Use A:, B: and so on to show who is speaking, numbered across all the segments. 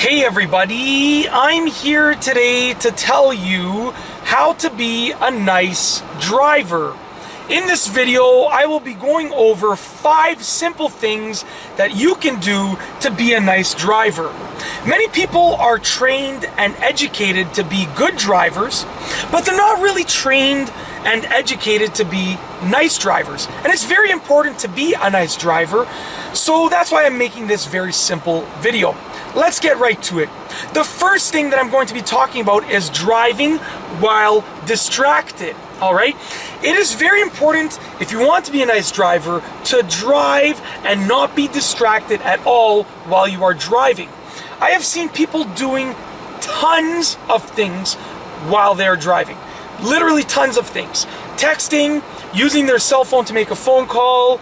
A: Hey everybody, I'm here today to tell you how to be a nice driver. In this video, I will be going over 5 simple things that you can do to be a nice driver. Many people are trained and educated to be good drivers, but they're not really trained and educated to be nice drivers. And it's very important to be a nice driver, so that's why I'm making this very simple video. Let's get right to it. The first thing that I'm going to be talking about is driving while distracted. All right? It is very important, if you want to be a nice driver, to drive and not be distracted at all while you are driving. I have seen people doing tons of things while they're driving. Literally tons of things. Texting, using their cell phone to make a phone call,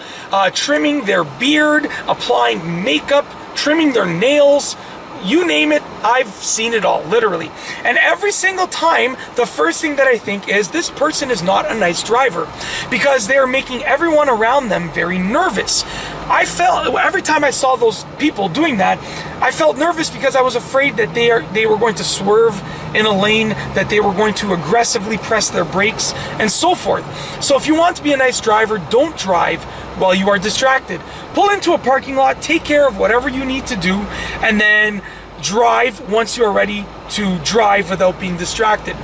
A: trimming their beard, applying makeup, trimming their nails, you name it, I've seen it all, literally. And every single time, the first thing that I think is this person is not a nice driver because they are making everyone around them very nervous. I felt, every time I saw those people doing that, I felt nervous because I was afraid that they were going to swerve in a lane, that they were going to aggressively press their brakes, and so forth. So if you want to be a nice driver, don't drive while you are distracted. Pull into a parking lot, take care of whatever you need to do, and then drive once you are ready to drive without being distracted.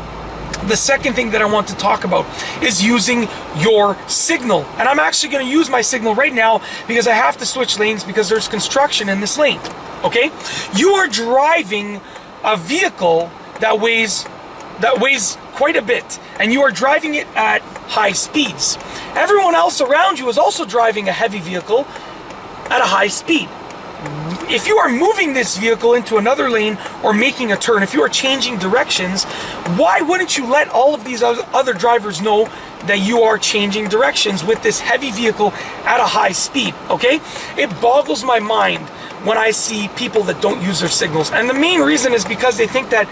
A: The second thing that I want to talk about is using your signal. And I'm actually going to use my signal right now because I have to switch lanes because there's construction in this lane. Okay? You are driving a vehicle that weighs quite a bit, and you are driving it at high speeds. Everyone else around you is also driving a heavy vehicle at a high speed. If you are moving this vehicle into another lane or making a turn, if you are changing directions, why wouldn't you let all of these other drivers know that you are changing directions with this heavy vehicle at a high speed, okay? It boggles my mind when I see people that don't use their signals. And the main reason is because they think that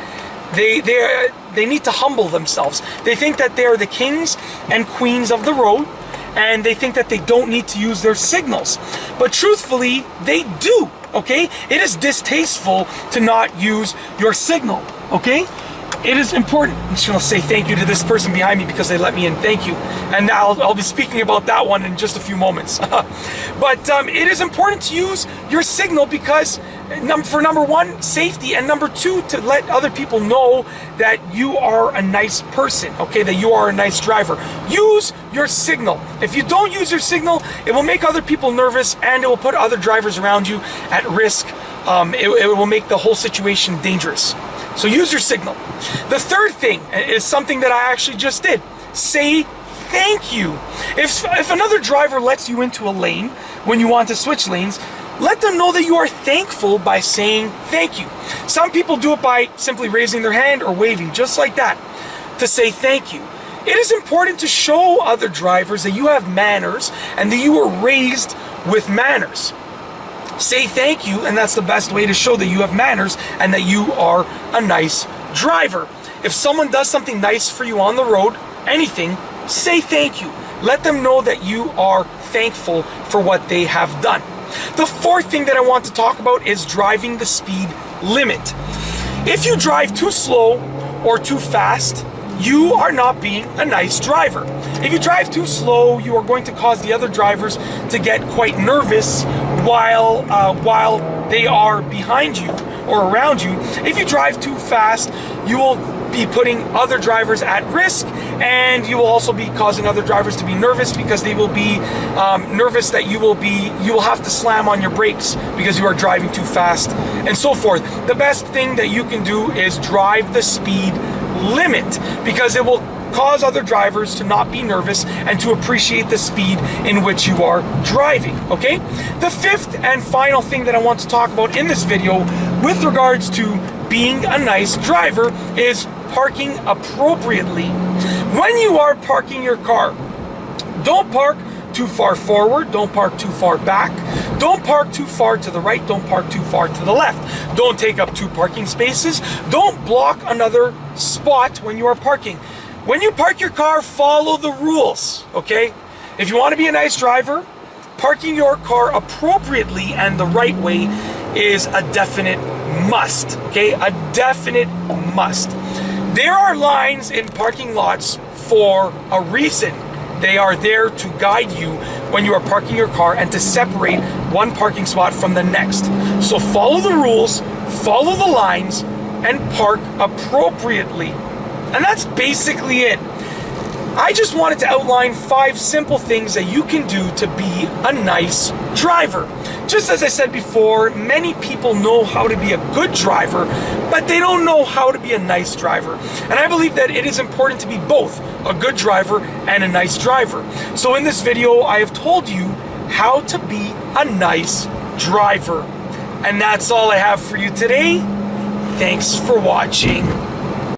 A: they need to humble themselves. They think that they are the kings and queens of the road, and they think that they don't need to use their signals. But truthfully, they do, okay? It is distasteful to not use your signal, okay? It is important. I'm just gonna say thank you to this person behind me because they let me in. Thank you. And I'll be speaking about that one in just a few moments. But it is important to use your signal because for number one, safety, and number two, to let other people know that you are a nice person, okay, that you are a nice driver. Use your signal. If you don't use your signal, it will make other people nervous and it will put other drivers around you at risk. It will make the whole situation dangerous. So use your signal. The third thing is something that I actually just did. Say thank you. If another driver lets you into a lane when you want to switch lanes, let them know that you are thankful by saying thank you. Some people do it by simply raising their hand or waving, just like that, to say thank you. It is important to show other drivers that you have manners and that you were raised with manners. Say thank you, and that's the best way to show that you have manners and that you are a nice driver. If someone does something nice for you on the road, anything, say thank you. Let them know that you are thankful for what they have done. The fourth thing that I want to talk about is driving the speed limit. If you drive too slow or too fast, you are not being a nice driver. If you drive too slow, you are going to cause the other drivers to get quite nervous while they are behind you or around you. If you drive too fast, you will be putting other drivers at risk, and you will also be causing other drivers to be nervous because they will be nervous that you will have to slam on your brakes because you are driving too fast, and so forth. The best thing that you can do is drive the speed limit because it will cause other drivers to not be nervous and to appreciate the speed in which you are driving, okay? The fifth and final thing that I want to talk about in this video with regards to being a nice driver is parking appropriately. When you are parking your car, don't park too far forward, don't park too far back, don't park too far to the right, don't park too far to the left, don't take up 2 parking spaces, don't block another spot when you are parking. When you park your car, follow the rules, okay? If you want to be a nice driver, parking your car appropriately and the right way is a definite must, okay? A definite must. There are lines in parking lots for a reason. They are there to guide you when you are parking your car and to separate one parking spot from the next. So follow the rules, follow the lines, and park appropriately. And that's basically it. I just wanted to outline 5 simple things that you can do to be a nice driver. Just as I said before, many people know how to be a good driver, but they don't know how to be a nice driver. And I believe that it is important to be both a good driver and a nice driver. So in this video, I have told you how to be a nice driver. And that's all I have for you today. Thanks for watching.